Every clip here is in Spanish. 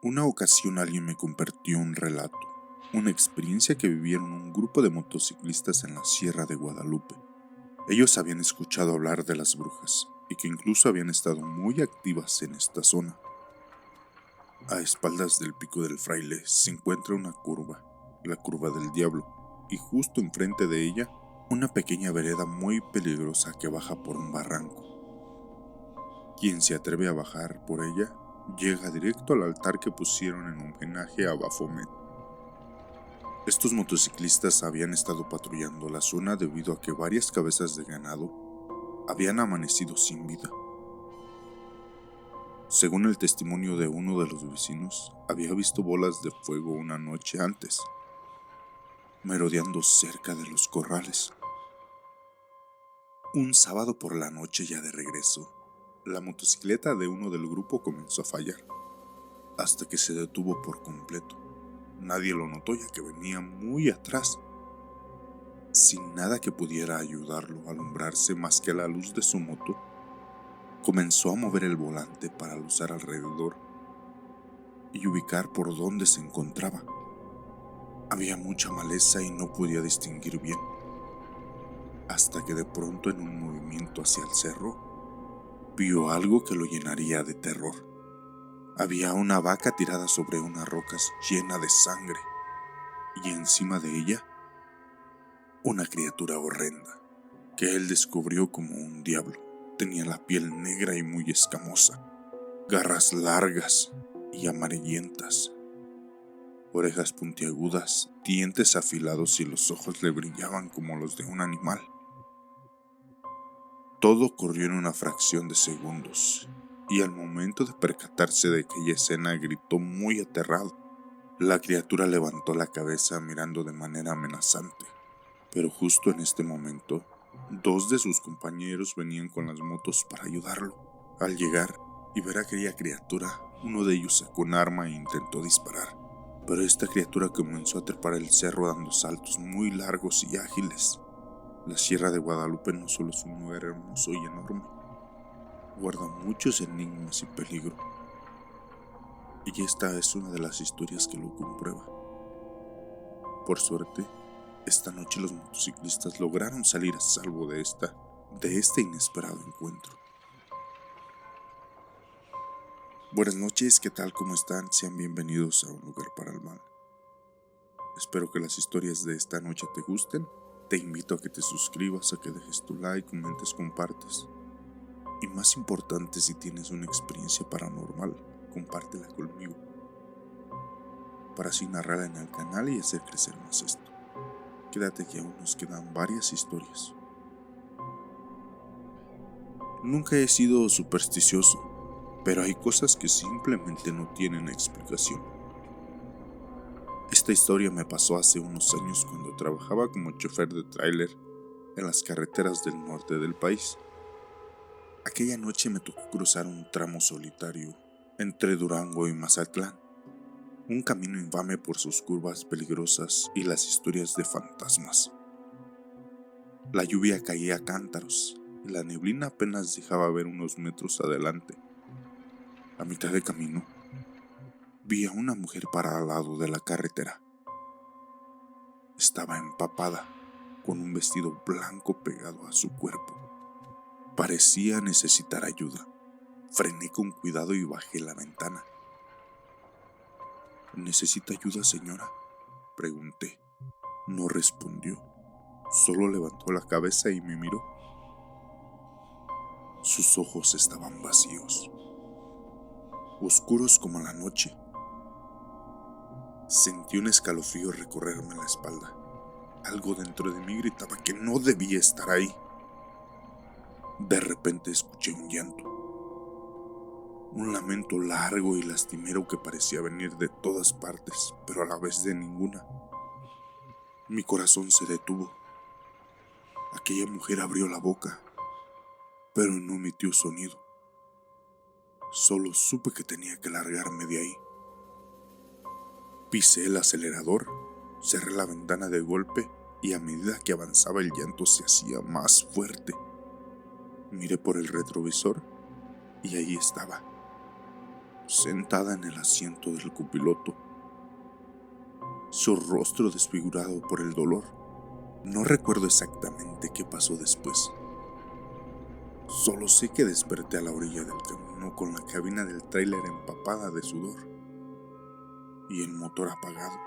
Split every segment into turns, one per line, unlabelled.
Una ocasión alguien me compartió un relato, una experiencia que vivieron un grupo de motociclistas en la Sierra de Guadalupe. Ellos habían escuchado hablar de las brujas y que incluso habían estado muy activas en esta zona. A espaldas del Pico del Fraile se encuentra una curva, la Curva del Diablo, y justo enfrente de ella, una pequeña vereda muy peligrosa que baja por un barranco. Quien se atreve a bajar por ella llega directo al altar que pusieron en homenaje a Baphomet. Estos motociclistas habían estado patrullando la zona debido a que varias cabezas de ganado habían amanecido sin vida. Según el testimonio de uno de los vecinos, había visto bolas de fuego una noche antes, merodeando cerca de los corrales. Un sábado por la noche, ya de regreso, la motocicleta de uno del grupo comenzó a fallar, hasta que se detuvo por completo. Nadie lo notó ya que venía muy atrás, sin nada que pudiera ayudarlo a alumbrarse más que la luz de su moto. Comenzó a mover el volante para luzar alrededor y ubicar por dónde se encontraba. Había mucha maleza y no podía distinguir bien, hasta que de pronto, en un movimiento hacia el cerro, vio algo que lo llenaría de terror. Había una vaca tirada sobre unas rocas llena de sangre, y encima de ella, una criatura horrenda, que él descubrió como un diablo. Tenía la piel negra y muy escamosa, garras largas y amarillentas, orejas puntiagudas, dientes afilados y los ojos le brillaban como los de un animal. Todo ocurrió en una fracción de segundos, y al momento de percatarse de aquella escena gritó muy aterrado. La criatura levantó la cabeza mirando de manera amenazante, pero justo en este momento, dos de sus compañeros venían con las motos para ayudarlo. Al llegar y ver a aquella criatura, uno de ellos sacó un arma e intentó disparar, pero esta criatura comenzó a trepar el cerro dando saltos muy largos y ágiles. La Sierra de Guadalupe no solo es un lugar hermoso y enorme, guarda muchos enigmas y peligro, y esta es una de las historias que lo comprueba. Por suerte, esta noche los motociclistas lograron salir a salvo de este inesperado encuentro. Buenas noches, ¿qué tal? ¿Cómo están? Sean bienvenidos a Un Lugar para el Mal. Espero que las historias de esta noche te gusten. Te invito a que te suscribas, a que dejes tu like, comentes, compartes. Y más importante, si tienes una experiencia paranormal, compártela conmigo, para así narrarla en el canal y hacer crecer más esto. Quédate que aún nos quedan varias historias. Nunca he sido supersticioso, pero hay cosas que simplemente no tienen explicación. Esta historia me pasó hace unos años cuando trabajaba como chofer de tráiler en las carreteras del norte del país. Aquella noche me tocó cruzar un tramo solitario entre Durango y Mazatlán, un camino infame por sus curvas peligrosas y las historias de fantasmas. La lluvia caía a cántaros y la neblina apenas dejaba ver unos metros adelante. A mitad de camino, vi a una mujer parada al lado de la carretera. Estaba empapada, con un vestido blanco pegado a su cuerpo. Parecía necesitar ayuda. Frené con cuidado y bajé la ventana. ¿Necesita ayuda, señora?, pregunté. No respondió, solo levantó la cabeza y me miró. Sus ojos estaban vacíos, oscuros como la noche. Sentí un escalofrío recorrerme la espalda. Algo dentro de mí gritaba que no debía estar ahí. De repente escuché un llanto, un lamento largo y lastimero que parecía venir de todas partes, pero a la vez de ninguna. Mi corazón se detuvo. Aquella mujer abrió la boca, pero no emitió sonido. Solo supe que tenía que largarme de ahí. Pisé el acelerador, cerré la ventana de golpe y a medida que avanzaba el llanto se hacía más fuerte. Miré por el retrovisor y ahí estaba, sentada en el asiento del copiloto, su rostro desfigurado por el dolor. No recuerdo exactamente qué pasó después. Solo sé que desperté a la orilla del camino con la cabina del tráiler empapada de sudor y el motor apagado.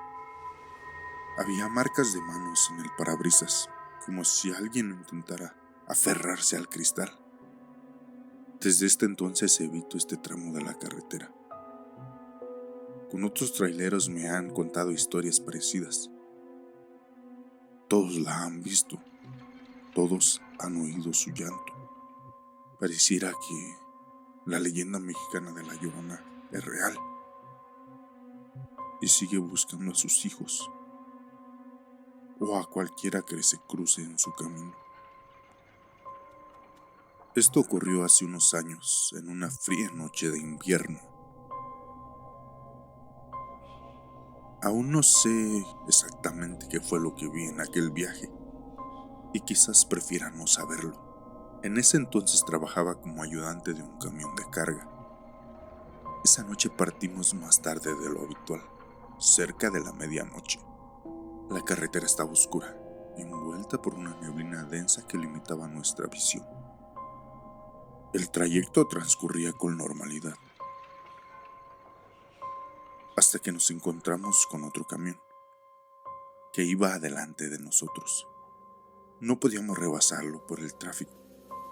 Había marcas de manos en el parabrisas, como si alguien intentara aferrarse al cristal. Desde este entonces evito este tramo de la carretera. Con otros traileros me han contado historias parecidas. Todos la han visto, todos han oído su llanto. Pareciera que la leyenda mexicana de La Llorona es real y sigue buscando a sus hijos o a cualquiera que se cruce en su camino. Esto ocurrió hace unos años, en una fría noche de invierno. Aún no sé exactamente qué fue lo que vi en aquel viaje, y quizás prefiera no saberlo. En ese entonces trabajaba como ayudante de un camión de carga. Esa noche partimos más tarde de lo habitual, cerca de la medianoche. La carretera estaba oscura, envuelta por una neblina densa que limitaba nuestra visión. El trayecto transcurría con normalidad, hasta que nos encontramos con otro camión, que iba adelante de nosotros. No podíamos rebasarlo por el tráfico,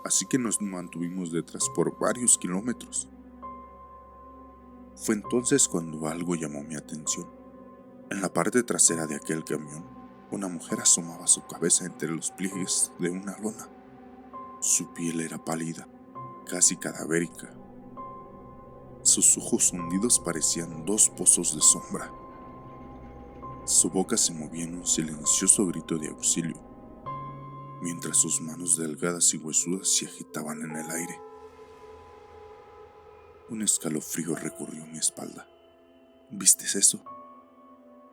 así que nos mantuvimos detrás por varios kilómetros. Fue entonces cuando algo llamó mi atención. En la parte trasera de aquel camión, una mujer asomaba su cabeza entre los pliegues de una lona. Su piel era pálida, casi cadavérica. Sus ojos hundidos parecían dos pozos de sombra. Su boca se movía en un silencioso grito de auxilio, mientras sus manos delgadas y huesudas se agitaban en el aire. Un escalofrío recorrió mi espalda. ¿Vistes eso?,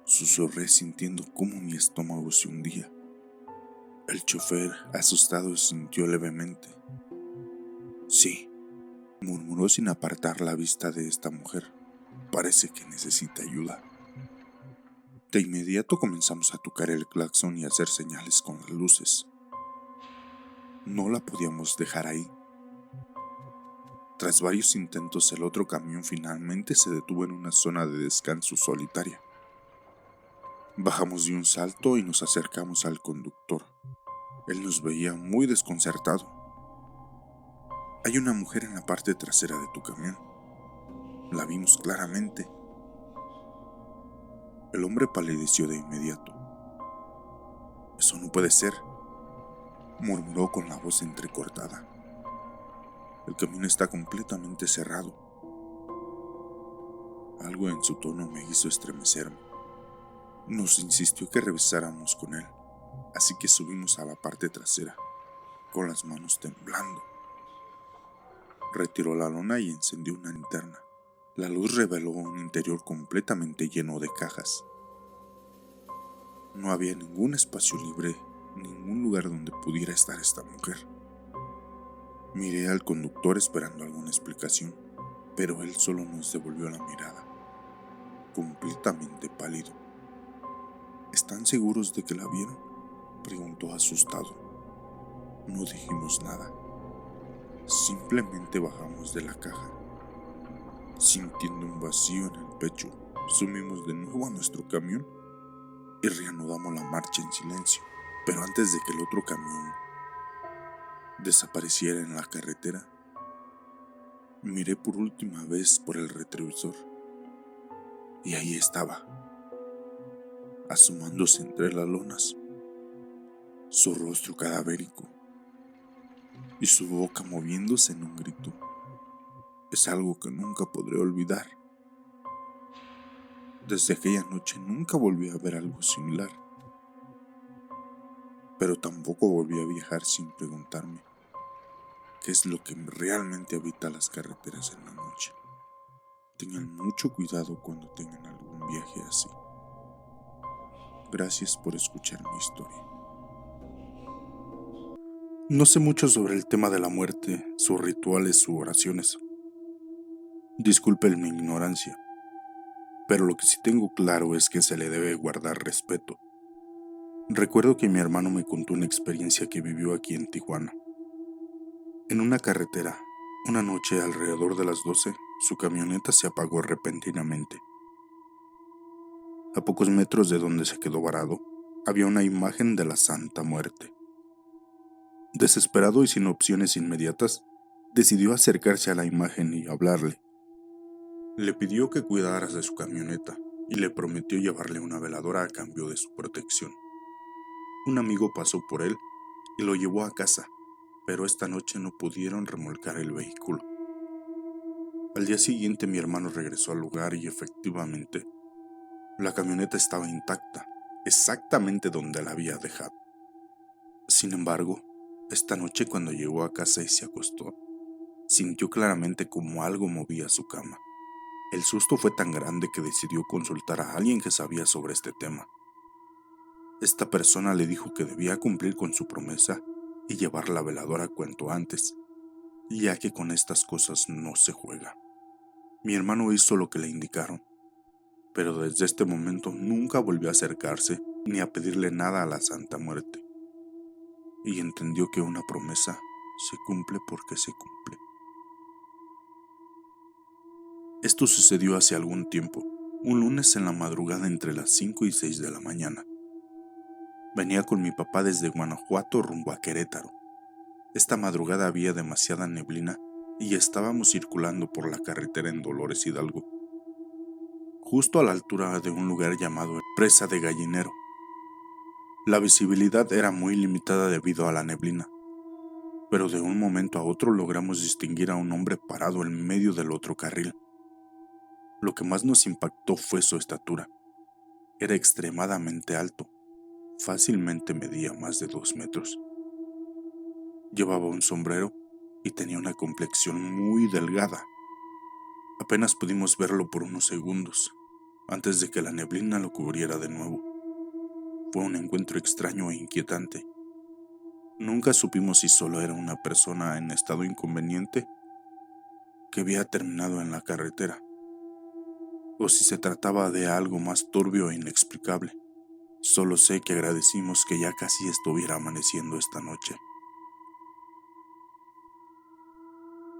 susurré sintiendo cómo mi estómago se hundía. El chofer, asustado, sintió levemente. Sí, murmuró sin apartar la vista de esta mujer. Parece que necesita ayuda. De inmediato comenzamos a tocar el claxon y a hacer señales con las luces. No la podíamos dejar ahí. Tras varios intentos, el otro camión finalmente se detuvo en una zona de descanso solitaria. Bajamos de un salto y nos acercamos al conductor. Él nos veía muy desconcertado. Hay una mujer en la parte trasera de tu camión. La vimos claramente. El hombre palideció de inmediato. Eso no puede ser, murmuró con la voz entrecortada. El camión está completamente cerrado. Algo en su tono me hizo estremecerme. Nos insistió que revisáramos con él, así que subimos a la parte trasera, con las manos temblando. Retiró la lona y encendió una linterna. La luz reveló un interior completamente lleno de cajas. No había ningún espacio libre, ningún lugar donde pudiera estar esta mujer. Miré al conductor esperando alguna explicación, pero él solo nos devolvió la mirada, completamente pálido. ¿Están seguros de que la vieron?, preguntó asustado. No dijimos nada. Simplemente bajamos de la caja. Sintiendo un vacío en el pecho, subimos de nuevo a nuestro camión y reanudamos la marcha en silencio. Pero antes de que el otro camión desapareciera en la carretera, miré por última vez por el retrovisor y ahí estaba, asomándose entre las lonas, su rostro cadavérico y su boca moviéndose en un grito. Es algo que nunca podré olvidar. Desde aquella noche nunca volví a ver algo similar, pero tampoco volví a viajar sin preguntarme qué es lo que realmente habita las carreteras en la noche. Tengan mucho cuidado cuando tengan algún viaje así. Gracias por escuchar mi historia. No sé mucho sobre el tema de la muerte, sus rituales u oraciones. Disculpe mi ignorancia, pero lo que sí tengo claro es que se le debe guardar respeto. Recuerdo que mi hermano me contó una experiencia que vivió aquí en Tijuana. En una carretera, una noche alrededor de las 12, su camioneta se apagó repentinamente. A pocos metros de donde se quedó varado, había una imagen de la Santa Muerte. Desesperado y sin opciones inmediatas, decidió acercarse a la imagen y hablarle. Le pidió que cuidara de su camioneta y le prometió llevarle una veladora a cambio de su protección. Un amigo pasó por él y lo llevó a casa, pero esta noche no pudieron remolcar el vehículo. Al día siguiente mi hermano regresó al lugar y efectivamente, la camioneta estaba intacta, exactamente donde la había dejado. Sin embargo, esta noche cuando llegó a casa y se acostó, sintió claramente como algo movía su cama. El susto fue tan grande que decidió consultar a alguien que sabía sobre este tema. Esta persona le dijo que debía cumplir con su promesa y llevar la veladora cuanto antes, ya que con estas cosas no se juega. Mi hermano hizo lo que le indicaron, pero desde este momento nunca volvió a acercarse ni a pedirle nada a la Santa Muerte, y entendió que una promesa se cumple porque se cumple. Esto sucedió hace algún tiempo, un lunes en la madrugada entre las 5 y 6 de la mañana. Venía con mi papá desde Guanajuato rumbo a Querétaro. Esta madrugada había demasiada neblina y estábamos circulando por la carretera en Dolores Hidalgo, justo a la altura de un lugar llamado Presa de Gallinero. La visibilidad era muy limitada debido a la neblina, pero de un momento a otro logramos distinguir a un hombre parado en medio del otro carril. Lo que más nos impactó fue su estatura. Era extremadamente alto, fácilmente medía más de 2 metros. Llevaba un sombrero y tenía una complexión muy delgada. Apenas pudimos verlo por unos segundos, antes de que la neblina lo cubriera de nuevo. Fue un encuentro extraño e inquietante. Nunca supimos si solo era una persona en estado inconveniente que había terminado en la carretera, o si se trataba de algo más turbio e inexplicable. Solo sé que agradecimos que ya casi estuviera amaneciendo esta noche.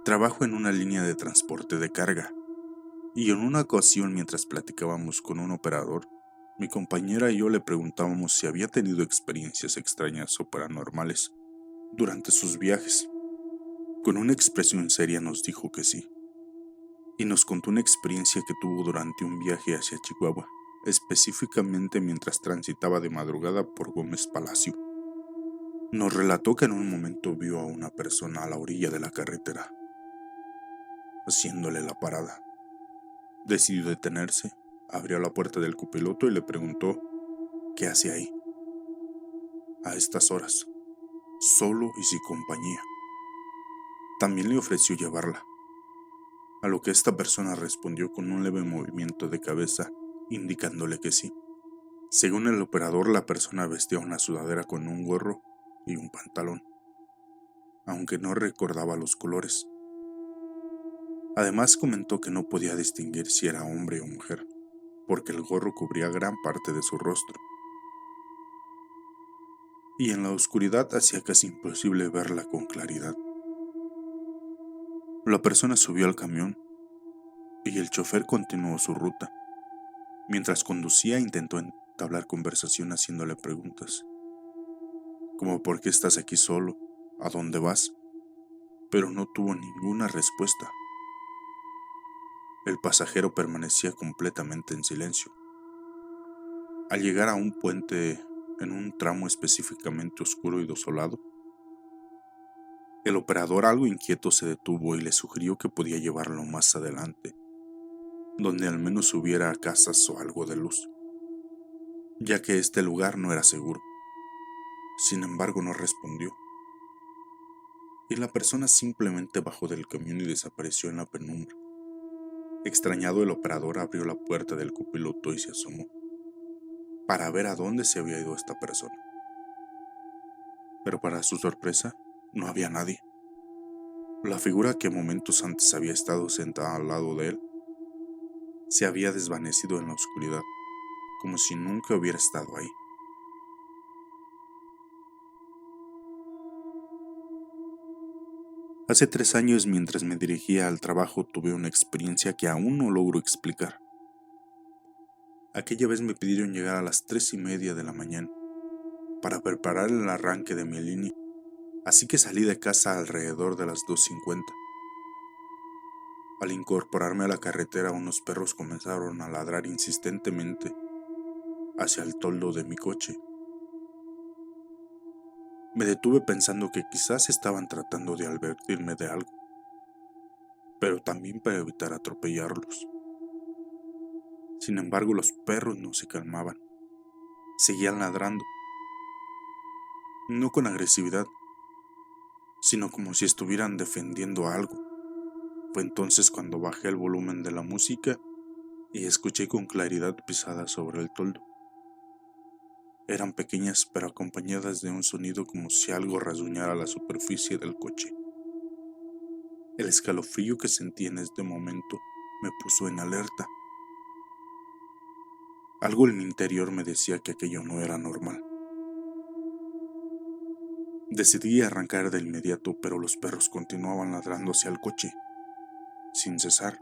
Trabajo en una línea de transporte de carga, y en una ocasión mientras platicábamos con un operador, mi compañera y yo le preguntábamos si había tenido experiencias extrañas o paranormales durante sus viajes. Con una expresión seria nos dijo que sí, y nos contó una experiencia que tuvo durante un viaje hacia Chihuahua, específicamente mientras transitaba de madrugada por Gómez Palacio. Nos relató que en un momento vio a una persona a la orilla de la carretera, haciéndole la parada. Decidió detenerse, abrió la puerta del copiloto y le preguntó qué hacía ahí, a estas horas, solo y sin compañía. También le ofreció llevarla, a lo que esta persona respondió con un leve movimiento de cabeza, indicándole que sí. Según el operador, la persona vestía una sudadera con un gorro y un pantalón, aunque no recordaba los colores. Además comentó que no podía distinguir si era hombre o mujer, porque el gorro cubría gran parte de su rostro, y en la oscuridad hacía casi imposible verla con claridad. La persona subió al camión y el chofer continuó su ruta. Mientras conducía intentó entablar conversación haciéndole preguntas, como ¿por qué estás aquí solo? ¿A dónde vas? Pero no tuvo ninguna respuesta. El pasajero permanecía completamente en silencio. Al llegar a un puente en un tramo específicamente oscuro y desolado, el operador, algo inquieto, se detuvo y le sugirió que podía llevarlo más adelante, donde al menos hubiera casas o algo de luz, ya que este lugar no era seguro. Sin embargo, no respondió, y la persona simplemente bajó del camión y desapareció en la penumbra. Extrañado, el operador abrió la puerta del copiloto y se asomó, para ver a dónde se había ido esta persona. Pero para su sorpresa, no había nadie. La figura que momentos antes había estado sentada al lado de él se había desvanecido en la oscuridad, como si nunca hubiera estado ahí. Hace 3 años, mientras me dirigía al trabajo, tuve una experiencia que aún no logro explicar. Aquella vez me pidieron llegar a las 3:30 de la mañana para preparar el arranque de mi línea, así que salí de casa alrededor de las 2:50. Al incorporarme a la carretera, unos perros comenzaron a ladrar insistentemente hacia el toldo de mi coche. Me detuve pensando que quizás estaban tratando de advertirme de algo, pero también para evitar atropellarlos. Sin embargo, los perros no se calmaban, seguían ladrando, no con agresividad, sino como si estuvieran defendiendo algo. Fue entonces cuando bajé el volumen de la música y escuché con claridad pisadas sobre el toldo. Eran pequeñas, pero acompañadas de un sonido como si algo rasguñara la superficie del coche. El escalofrío que sentí en este momento me puso en alerta. Algo en mi interior me decía que aquello no era normal. Decidí arrancar de inmediato, pero los perros continuaban ladrando hacia el coche, sin cesar.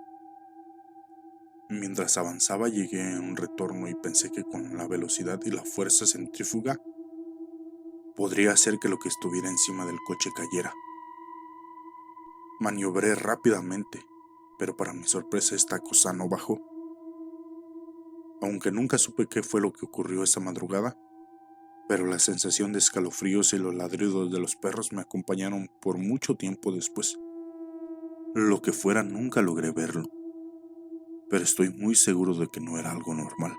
Mientras avanzaba llegué a un retorno y pensé que con la velocidad y la fuerza centrífuga podría hacer que lo que estuviera encima del coche cayera. Maniobré rápidamente, pero para mi sorpresa esta cosa no bajó. Aunque nunca supe qué fue lo que ocurrió esa madrugada, pero la sensación de escalofríos y los ladridos de los perros me acompañaron por mucho tiempo después. Lo que fuera, nunca logré verlo, pero estoy muy seguro de que no era algo normal.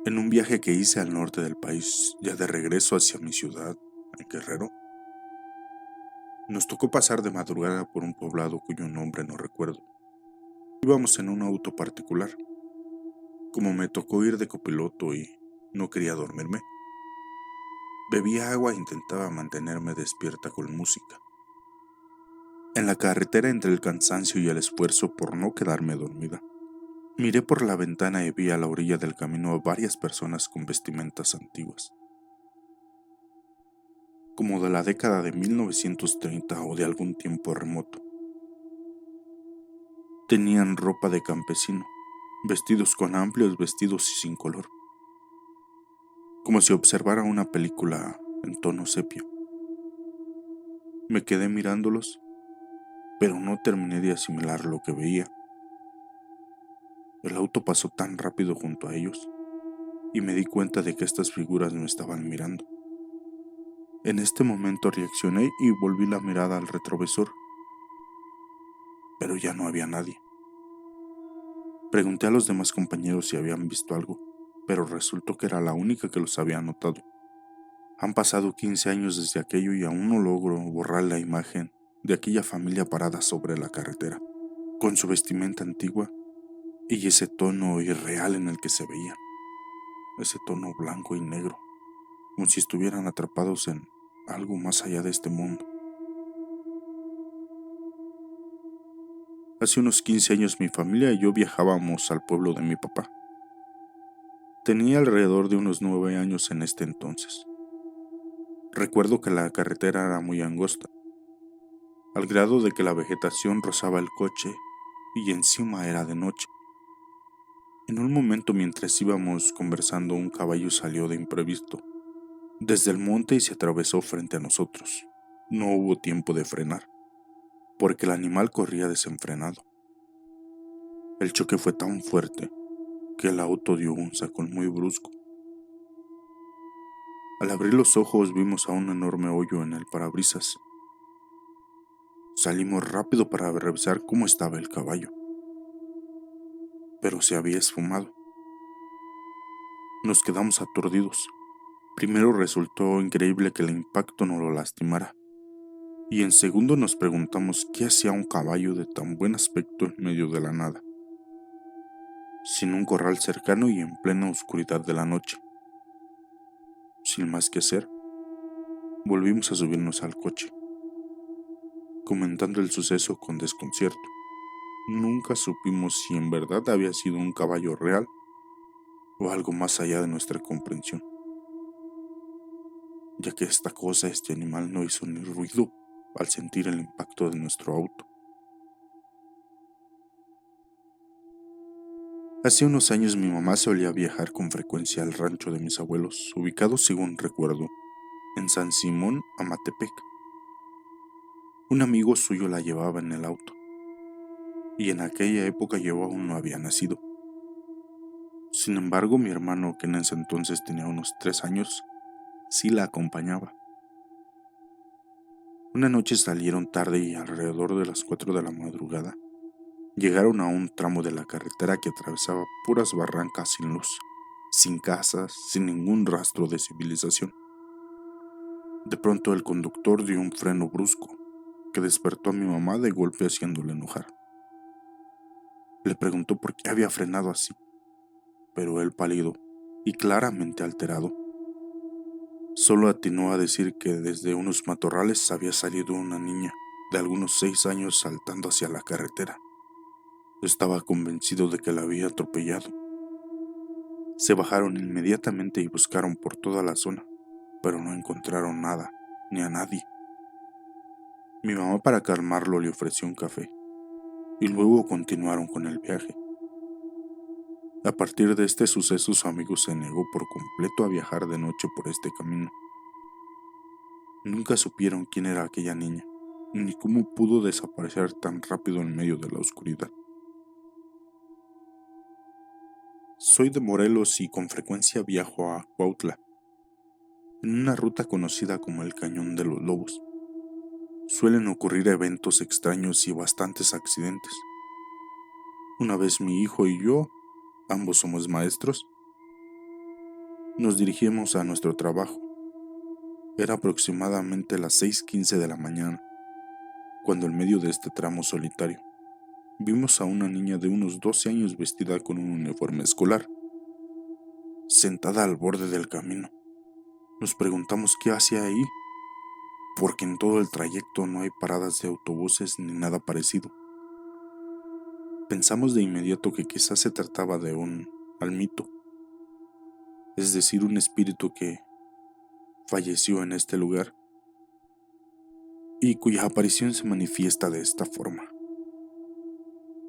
En un viaje que hice al norte del país, ya de regreso hacia mi ciudad, en Guerrero, nos tocó pasar de madrugada por un poblado cuyo nombre no recuerdo. Íbamos en un auto particular. Como me tocó ir de copiloto y no quería dormirme, bebía agua e intentaba mantenerme despierta con música. En la carretera, entre el cansancio y el esfuerzo por no quedarme dormida, miré por la ventana y vi a la orilla del camino a varias personas con vestimentas antiguas, como de la década de 1930 o de algún tiempo remoto. Tenían ropa de campesino, vestidos con amplios vestidos y sin color, como si observara una película en tono sepia. Me quedé mirándolos, pero no terminé de asimilar lo que veía. El auto pasó tan rápido junto a ellos y me di cuenta de que estas figuras me estaban mirando. En este momento reaccioné y volví la mirada al retrovisor, pero ya no había nadie. Pregunté a los demás compañeros si habían visto algo, pero resultó que era la única que los había notado. Han pasado 15 años desde aquello y aún no logro borrar la imagen de aquella familia parada sobre la carretera, con su vestimenta antigua y ese tono irreal en el que se veían, ese tono blanco y negro, como si estuvieran atrapados en algo más allá de este mundo. Hace unos 15 años mi familia y yo viajábamos al pueblo de mi papá. Tenía alrededor de unos 9 años en este entonces. Recuerdo que la carretera era muy angosta, al grado de que la vegetación rozaba el coche y encima era de noche. En un momento, mientras íbamos conversando, un caballo salió de imprevisto desde el monte y se atravesó frente a nosotros. No hubo tiempo de frenar, porque el animal corría desenfrenado. El choque fue tan fuerte que el auto dio un sacón muy brusco. Al abrir los ojos vimos a un enorme hoyo en el parabrisas. Salimos rápido para revisar cómo estaba el caballo, pero se había esfumado. Nos quedamos aturdidos. Primero resultó increíble que el impacto no lo lastimara, y en segundo nos preguntamos qué hacía un caballo de tan buen aspecto en medio de la nada, sin un corral cercano y en plena oscuridad de la noche. sin más que hacer, volvimos a subirnos al coche, comentando el suceso con desconcierto. Nunca supimos si en verdad había sido un caballo real o algo más allá de nuestra comprensión, ya que este animal no hizo ni ruido al sentir el impacto de nuestro auto. Hace unos años mi mamá solía viajar con frecuencia al rancho de mis abuelos, ubicado, según recuerdo, en San Simón, Amatepec. Un amigo suyo la llevaba en el auto, y en aquella época yo aún no había nacido. Sin embargo, mi hermano, que en ese entonces tenía unos 3 años, sí la acompañaba. Una noche salieron tarde y alrededor de las 4 de la madrugada llegaron a un tramo de la carretera que atravesaba puras barrancas sin luz, sin casas, sin ningún rastro de civilización. De pronto el conductor dio un freno brusco que despertó a mi mamá de golpe haciéndole enojar. Le preguntó por qué había frenado así, pero él, pálido y claramente alterado, solo atinó a decir que desde unos matorrales había salido una niña de algunos 6 años saltando hacia la carretera. Estaba convencido de que la había atropellado. Se bajaron inmediatamente y buscaron por toda la zona, pero no encontraron nada, ni a nadie. Mi mamá, para calmarlo, le ofreció un café, y luego continuaron con el viaje. A partir de este suceso, su amigo se negó por completo a viajar de noche por este camino. Nunca supieron quién era aquella niña, ni cómo pudo desaparecer tan rápido en medio de la oscuridad. Soy de Morelos y con frecuencia viajo a Cuautla, en una ruta conocida como el Cañón de los Lobos. Suelen ocurrir eventos extraños y bastantes accidentes. Una vez mi hijo y yo, ambos somos maestros, nos dirigimos a nuestro trabajo. Era aproximadamente las 6:15 de la mañana, cuando en medio de este tramo solitario, vimos a una niña de unos 12 años vestida con un uniforme escolar, sentada al borde del camino. Nos preguntamos qué hacía ahí, porque en todo el trayecto no hay paradas de autobuses ni nada parecido. Pensamos de inmediato que quizás se trataba de un almito, es decir, un espíritu que falleció en este lugar y cuya aparición se manifiesta de esta forma.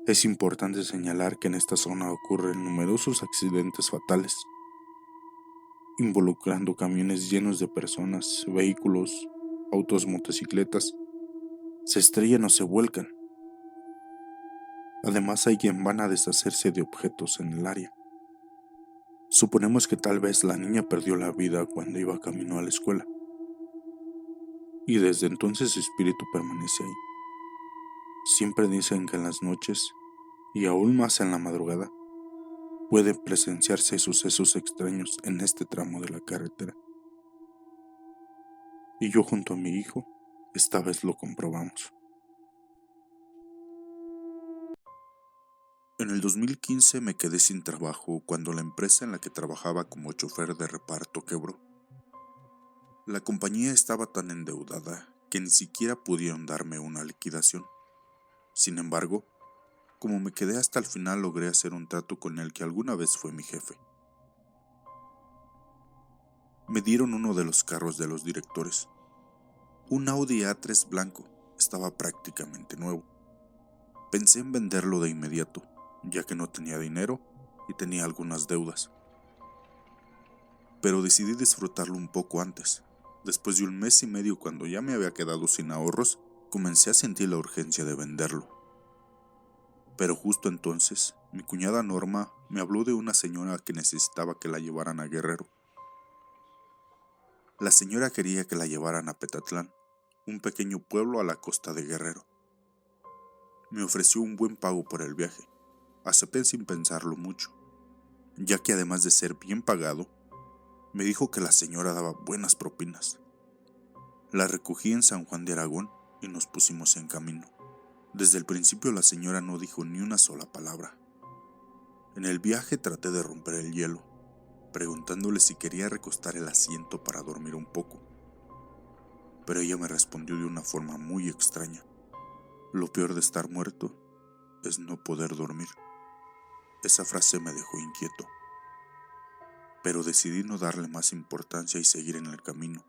Es importante señalar que en esta zona ocurren numerosos accidentes fatales, involucrando camiones llenos de personas, vehículos, autos, motocicletas, se estrellan o se vuelcan. Además, hay quien van a deshacerse de objetos en el área. Suponemos que tal vez la niña perdió la vida cuando iba camino a la escuela, y desde entonces su espíritu permanece ahí. Siempre dicen que en las noches, y aún más en la madrugada, pueden presenciarse sucesos extraños en este tramo de la carretera. Y yo, junto a mi hijo, esta vez lo comprobamos. En el 2015 me quedé sin trabajo cuando la empresa en la que trabajaba como chofer de reparto quebró. La compañía estaba tan endeudada que ni siquiera pudieron darme una liquidación. Sin embargo, como me quedé hasta el final, logré hacer un trato con el que alguna vez fue mi jefe. Me dieron uno de los carros de los directores. Un Audi A3 blanco, estaba prácticamente nuevo. Pensé en venderlo de inmediato, ya que no tenía dinero y tenía algunas deudas. Pero decidí disfrutarlo un poco antes. Después de 1 mes y medio, cuando ya me había quedado sin ahorros, comencé a sentir la urgencia de venderlo. Pero justo entonces, mi cuñada Norma me habló de una señora que necesitaba que la llevaran a Guerrero. La señora quería que la llevaran a Petatlán, un pequeño pueblo a la costa de Guerrero. Me ofreció un buen pago por el viaje. Acepté sin pensarlo mucho, ya que además de ser bien pagado, me dijo que la señora daba buenas propinas. La recogí en San Juan de Aragón y nos pusimos en camino. Desde el principio la señora no dijo ni una sola palabra. En el viaje traté de romper el hielo, preguntándole si quería recostar el asiento para dormir un poco. Pero ella me respondió de una forma muy extraña. Lo peor de estar muerto es no poder dormir. Esa frase me dejó inquieto, pero decidí no darle más importancia y seguir en el camino.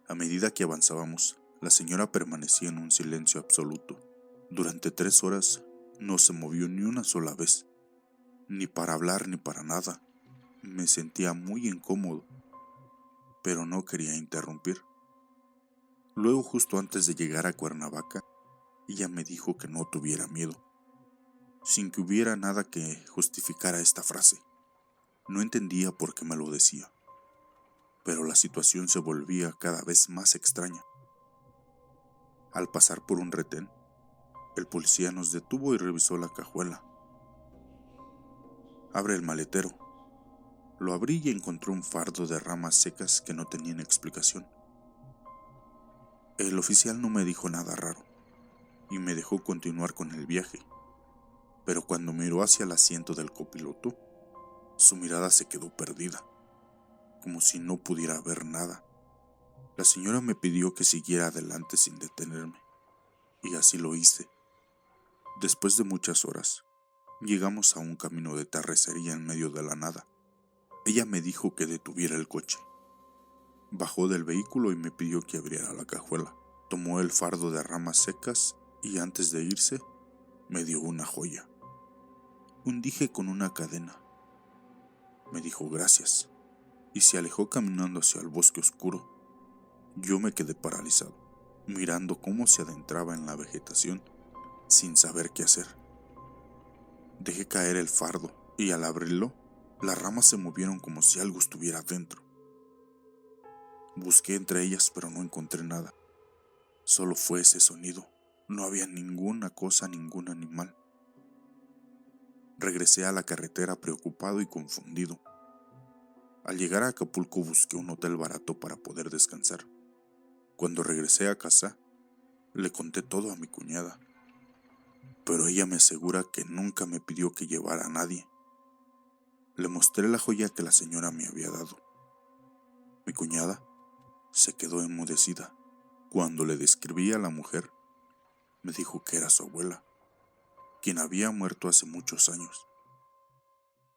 A medida que avanzábamos, la señora permanecía en un silencio absoluto. Durante 3 horas no se movió ni una sola vez, ni para hablar ni para nada. Me sentía muy incómodo, pero no quería interrumpir. Luego, justo antes de llegar a Cuernavaca, ella me dijo que no tuviera miedo, sin que hubiera nada que justificara esta frase. No entendía por qué me lo decía, pero la situación se volvía cada vez más extraña. Al pasar por un retén, el policía nos detuvo y revisó la cajuela. Abre el maletero. Lo abrí y encontré un fardo de ramas secas que no tenían explicación. El oficial no me dijo nada raro y me dejó continuar con el viaje, pero cuando miró hacia el asiento del copiloto, su mirada se quedó perdida, como si no pudiera ver nada. La señora me pidió que siguiera adelante sin detenerme, y así lo hice. Después de muchas horas, llegamos a un camino de terracería en medio de la nada. Ella me dijo que detuviera el coche. Bajó del vehículo y me pidió que abriera la cajuela. Tomó el fardo de ramas secas y antes de irse, me dio una joya. Un dije con una cadena. Me dijo gracias y se alejó caminando hacia el bosque oscuro. Yo me quedé paralizado, mirando cómo se adentraba en la vegetación, sin saber qué hacer. Dejé caer el fardo y al abrirlo, las ramas se movieron como si algo estuviera dentro. Busqué entre ellas, pero no encontré nada. Solo fue ese sonido. No había ninguna cosa, ningún animal. Regresé a la carretera preocupado y confundido. Al llegar a Acapulco busqué un hotel barato para poder descansar. Cuando regresé a casa, le conté todo a mi cuñada, pero ella me asegura que nunca me pidió que llevara a nadie. Le mostré la joya que la señora me había dado. Mi cuñada se quedó enmudecida. Cuando le describí a la mujer, me dijo que era su abuela, quien había muerto hace muchos años.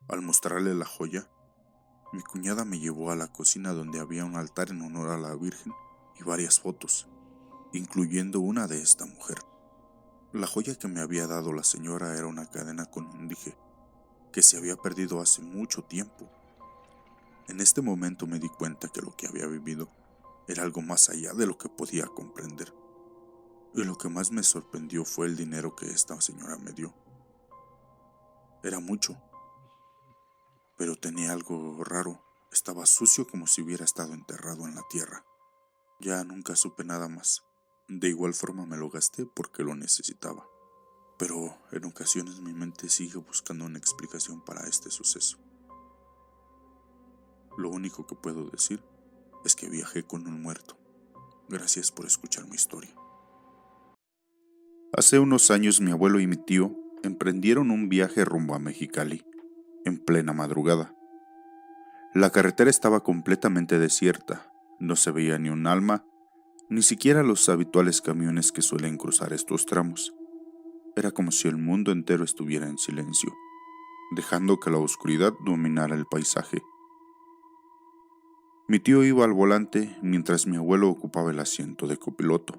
Al mostrarle la joya, mi cuñada me llevó a la cocina donde había un altar en honor a la Virgen y varias fotos, incluyendo una de esta mujer. La joya que me había dado la señora era una cadena con un dije que se había perdido hace mucho tiempo. En este momento me di cuenta que lo que había vivido era algo más allá de lo que podía comprender. Y lo que más me sorprendió fue el dinero que esta señora me dio. Era mucho, pero tenía algo raro. Estaba sucio como si hubiera estado enterrado en la tierra. Ya nunca supe nada más. De igual forma me lo gasté porque lo necesitaba. Pero en ocasiones mi mente sigue buscando una explicación para este suceso. Lo único que puedo decir es que viajé con un muerto. Gracias por escuchar mi historia. Hace unos años mi abuelo y mi tío emprendieron un viaje rumbo a Mexicali, en plena madrugada. La carretera estaba completamente desierta, no se veía ni un alma, ni siquiera los habituales camiones que suelen cruzar estos tramos. Era como si el mundo entero estuviera en silencio, dejando que la oscuridad dominara el paisaje. Mi tío iba al volante mientras mi abuelo ocupaba el asiento de copiloto.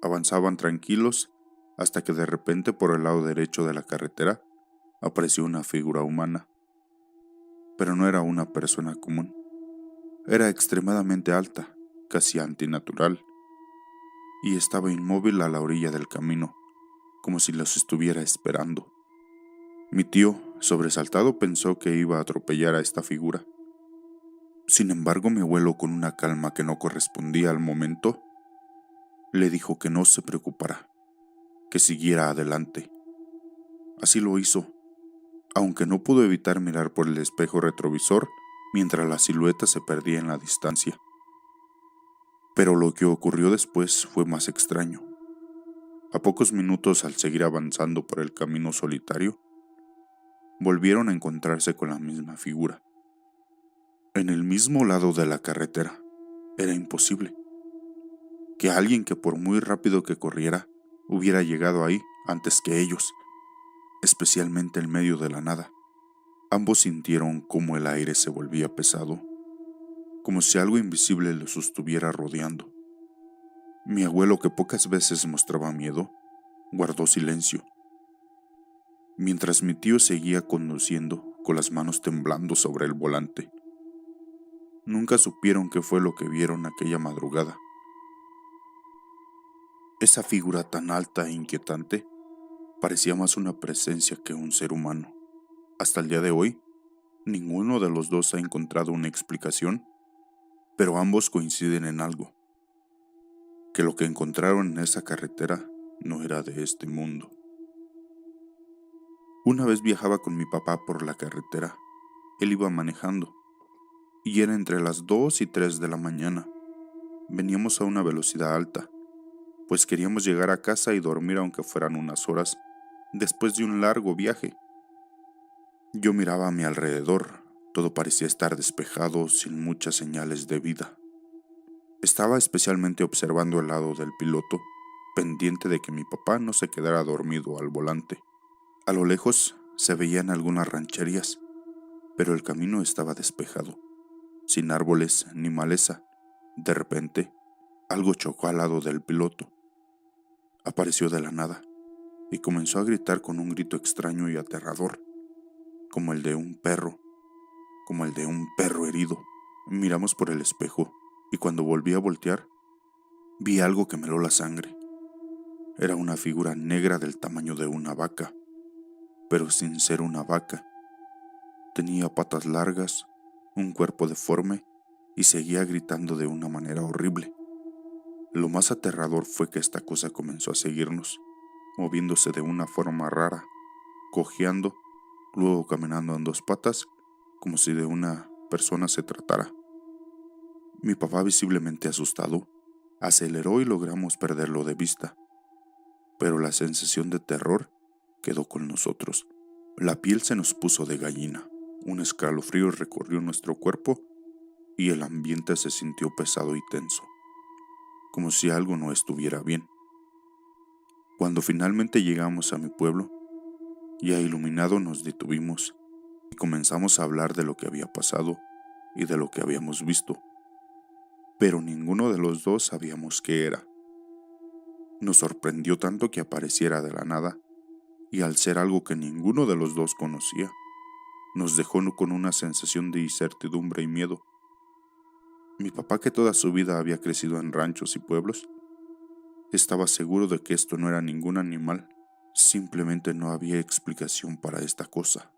Avanzaban tranquilos hasta que de repente por el lado derecho de la carretera apareció una figura humana. Pero no era una persona común. Era extremadamente alta, casi antinatural, y estaba inmóvil a la orilla del camino, como si los estuviera esperando. Mi tío, sobresaltado, pensó que iba a atropellar a esta figura. Sin embargo, mi abuelo, con una calma que no correspondía al momento, le dijo que no se preocupara, que siguiera adelante. Así lo hizo, aunque no pudo evitar mirar por el espejo retrovisor mientras la silueta se perdía en la distancia. Pero lo que ocurrió después fue más extraño. A pocos minutos, al seguir avanzando por el camino solitario, volvieron a encontrarse con la misma figura, en el mismo lado de la carretera. Era imposible que alguien que por muy rápido que corriera hubiera llegado ahí antes que ellos, especialmente en medio de la nada. Ambos sintieron cómo el aire se volvía pesado, como si algo invisible los estuviera rodeando. Mi abuelo, que pocas veces mostraba miedo, guardó silencio, mientras mi tío seguía conduciendo con las manos temblando sobre el volante. Nunca supieron qué fue lo que vieron aquella madrugada. Esa figura tan alta e inquietante parecía más una presencia que un ser humano. Hasta el día de hoy, ninguno de los dos ha encontrado una explicación, pero ambos coinciden en algo: que lo que encontraron en esa carretera no era de este mundo. Una vez viajaba con mi papá por la carretera. Él iba manejando, y era entre las 2 y 3 de la mañana. Veníamos a una velocidad alta, pues queríamos llegar a casa y dormir aunque fueran unas horas, después de un largo viaje. Yo miraba a mi alrededor, todo parecía estar despejado, sin muchas señales de vida. Estaba especialmente observando el lado del piloto, pendiente de que mi papá no se quedara dormido al volante. A lo lejos se veían algunas rancherías, pero el camino estaba despejado, sin árboles ni maleza. De repente, algo chocó al lado del piloto. Apareció de la nada y comenzó a gritar con un grito extraño y aterrador, como el de un perro, como el de un perro herido. Miramos por el espejo y cuando volví a voltear, vi algo que me heló la sangre. Era una figura negra del tamaño de una vaca, pero sin ser una vaca. Tenía patas largas, un cuerpo deforme y seguía gritando de una manera horrible. Lo más aterrador fue que esta cosa comenzó a seguirnos, moviéndose de una forma rara, cojeando, luego caminando en dos patas, como si de una persona se tratara. Mi papá, visiblemente asustado, aceleró y logramos perderlo de vista, pero la sensación de terror quedó con nosotros. La piel se nos puso de gallina, un escalofrío recorrió nuestro cuerpo y el ambiente se sintió pesado y tenso, como si algo no estuviera bien. Cuando finalmente llegamos a mi pueblo, ya iluminado, nos detuvimos y comenzamos a hablar de lo que había pasado y de lo que habíamos visto, pero ninguno de los dos sabíamos qué era. Nos sorprendió tanto que apareciera de la nada, y al ser algo que ninguno de los dos conocía, nos dejó con una sensación de incertidumbre y miedo. Mi papá, que toda su vida había crecido en ranchos y pueblos, estaba seguro de que esto no era ningún animal, simplemente no había explicación para esta cosa.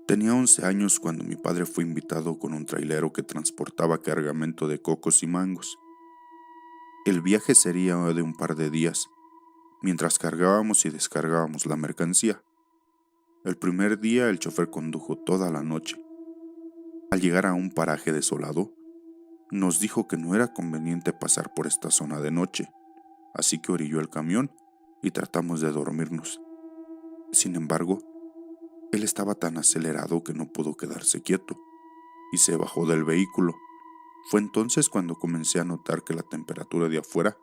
Tenía 11 años cuando mi padre fue invitado con un trailero que transportaba cargamento de cocos y mangos. El viaje sería de un par de días, mientras cargábamos y descargábamos la mercancía. El primer día el chofer condujo toda la noche. Al llegar a un paraje desolado, nos dijo que no era conveniente pasar por esta zona de noche, así que orilló el camión y tratamos de dormirnos. Sin embargo, él estaba tan acelerado que no pudo quedarse quieto y se bajó del vehículo. Fue entonces cuando comencé a notar que la temperatura de afuera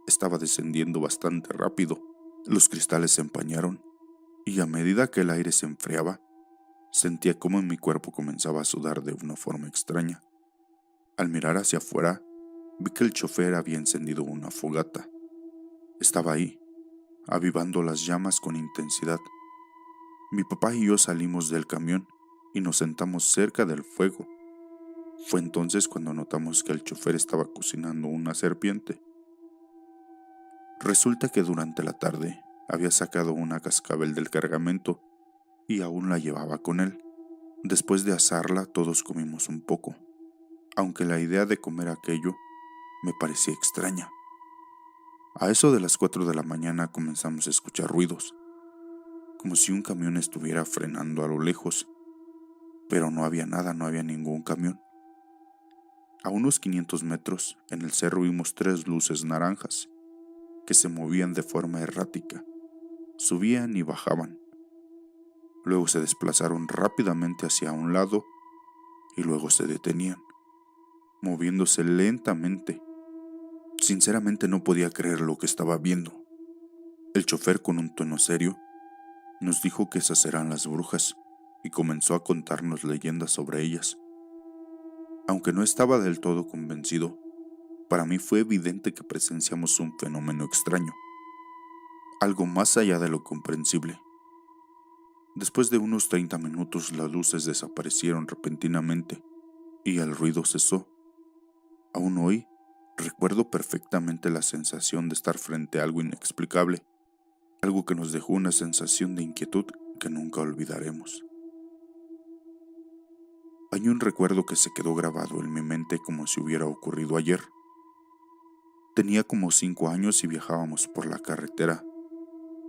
estaba descendiendo bastante rápido. Los cristales se empañaron y a medida que el aire se enfriaba, sentía como en mi cuerpo comenzaba a sudar de una forma extraña. Al mirar hacia afuera, vi que el chofer había encendido una fogata. Estaba ahí, avivando las llamas con intensidad. Mi papá y yo salimos del camión y nos sentamos cerca del fuego. Fue entonces cuando notamos que el chofer estaba cocinando una serpiente. Resulta que durante la tarde había sacado una cascabel del cargamento y aún la llevaba con él. Después de asarla, todos comimos un poco, aunque la idea de comer aquello me parecía extraña. A eso de las 4 de la mañana comenzamos a escuchar ruidos, como si un camión estuviera frenando a lo lejos, pero no había nada, no había ningún camión. A unos 500 metros, en el cerro, vimos 3 luces naranjas que se movían de forma errática, subían y bajaban. Luego se desplazaron rápidamente hacia un lado y luego se detenían, moviéndose lentamente. Sinceramente no podía creer lo que estaba viendo. El chofer, con un tono serio, nos dijo que esas eran las brujas y comenzó a contarnos leyendas sobre ellas. Aunque no estaba del todo convencido, para mí fue evidente que presenciamos un fenómeno extraño, algo más allá de lo comprensible. Después de unos 30 minutos las luces desaparecieron repentinamente y el ruido cesó. Aún hoy recuerdo perfectamente la sensación de estar frente a algo inexplicable, algo que nos dejó una sensación de inquietud que nunca olvidaremos. Hay un recuerdo que se quedó grabado en mi mente como si hubiera ocurrido ayer. Tenía como 5 años y viajábamos por la carretera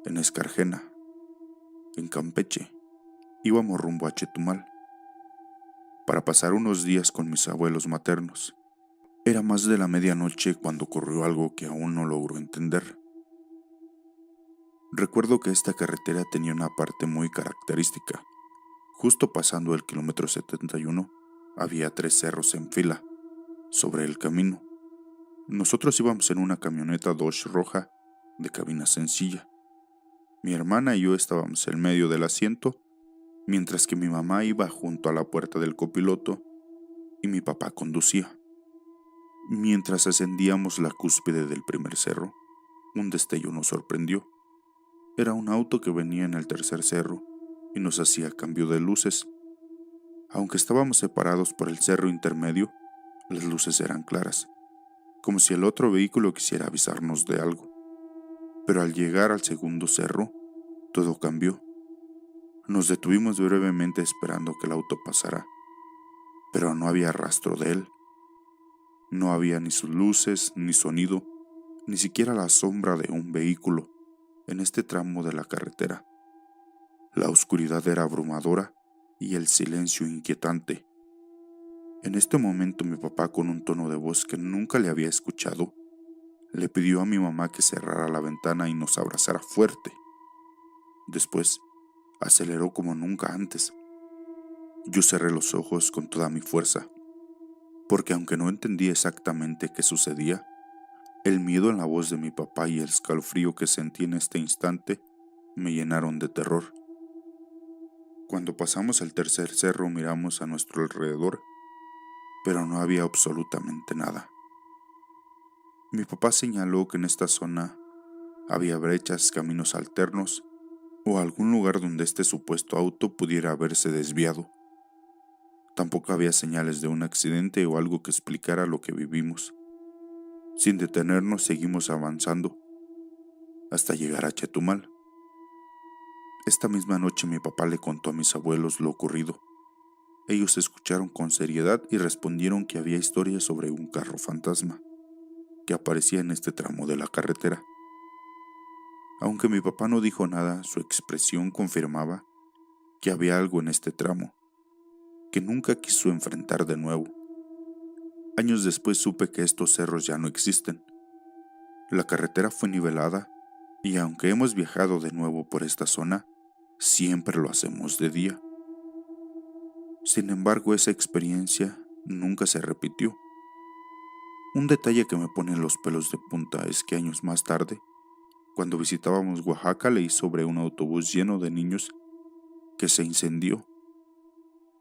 en Escarjena, en Campeche. Íbamos rumbo a Chetumal para pasar unos días con mis abuelos maternos. Era más de la medianoche cuando ocurrió algo que aún no logro entender. Recuerdo que esta carretera tenía una parte muy característica. Justo pasando el kilómetro 71, había 3 cerros en fila sobre el camino. Nosotros íbamos en una camioneta Dodge roja de cabina sencilla. Mi hermana y yo estábamos en medio del asiento, mientras que mi mamá iba junto a la puerta del copiloto y mi papá conducía. Mientras ascendíamos la cúspide del primer cerro, un destello nos sorprendió. Era un auto que venía en el tercer cerro y nos hacía cambio de luces. Aunque estábamos separados por el cerro intermedio, las luces eran claras, como si el otro vehículo quisiera avisarnos de algo. Pero al llegar al segundo cerro, todo cambió. Nos detuvimos brevemente esperando que el auto pasara, pero no había rastro de él. No había ni sus luces, ni sonido, ni siquiera la sombra de un vehículo en este tramo de la carretera. La oscuridad era abrumadora y el silencio inquietante. En este momento mi papá, con un tono de voz que nunca le había escuchado, le pidió a mi mamá que cerrara la ventana y nos abrazara fuerte. Después, aceleró como nunca antes. Yo cerré los ojos con toda mi fuerza, porque aunque no entendí exactamente qué sucedía, el miedo en la voz de mi papá y el escalofrío que sentí en este instante me llenaron de terror. Cuando pasamos el tercer cerro miramos a nuestro alrededor, pero no había absolutamente nada. Mi papá señaló que en esta zona había brechas, caminos alternos o algún lugar donde este supuesto auto pudiera haberse desviado. Tampoco había señales de un accidente o algo que explicara lo que vivimos. Sin detenernos seguimos avanzando hasta llegar a Chetumal. Esta misma noche mi papá le contó a mis abuelos lo ocurrido. Ellos escucharon con seriedad y respondieron que había historias sobre un carro fantasma que aparecía en este tramo de la carretera. Aunque mi papá no dijo nada, su expresión confirmaba que había algo en este tramo que nunca quiso enfrentar de nuevo. Años después supe que estos cerros ya no existen. La carretera fue nivelada y aunque hemos viajado de nuevo por esta zona, siempre lo hacemos de día. Sin embargo, esa experiencia nunca se repitió. Un detalle que me pone los pelos de punta es que años más tarde, cuando visitábamos Oaxaca, leí sobre un autobús lleno de niños que se incendió,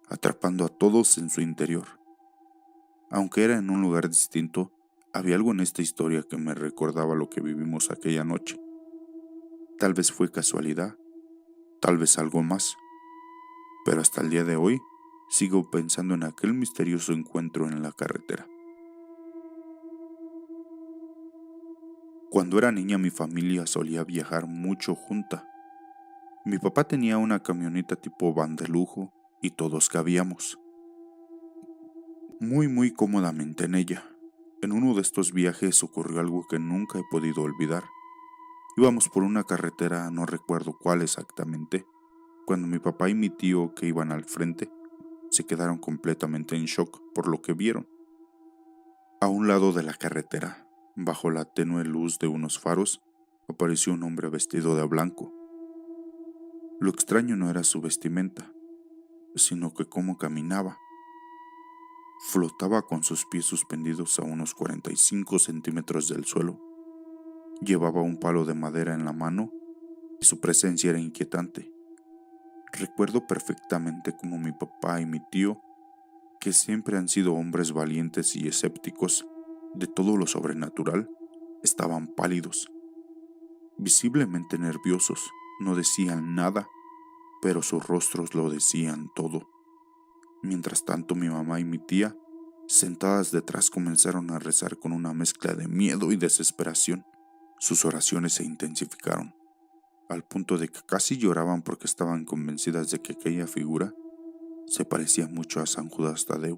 atrapando a todos en su interior. Aunque era en un lugar distinto, había algo en esta historia que me recordaba lo que vivimos aquella noche. Tal vez fue casualidad, tal vez algo más, pero hasta el día de hoy sigo pensando en aquel misterioso encuentro en la carretera. Cuando era niña mi familia solía viajar mucho junta. Mi papá tenía una camioneta tipo van de lujo y todos cabíamos muy cómodamente en ella. En uno de estos viajes ocurrió algo que nunca he podido olvidar. Íbamos por una carretera, no recuerdo cuál exactamente, cuando mi papá y mi tío, que iban al frente, se quedaron completamente en shock por lo que vieron. A un lado de la carretera, bajo la tenue luz de unos faros, apareció un hombre vestido de blanco. Lo extraño no era su vestimenta, sino que cómo caminaba. Flotaba con sus pies suspendidos a unos 45 centímetros del suelo. Llevaba un palo de madera en la mano y su presencia era inquietante. Recuerdo perfectamente cómo mi papá y mi tío, que siempre han sido hombres valientes y escépticos de todo lo sobrenatural, estaban pálidos, visiblemente nerviosos. No decían nada, pero sus rostros lo decían todo. Mientras tanto, mi mamá y mi tía, sentadas detrás, comenzaron a rezar con una mezcla de miedo y desesperación. Sus oraciones se intensificaron, al punto de que casi lloraban porque estaban convencidas de que aquella figura se parecía mucho a San Judas Tadeo.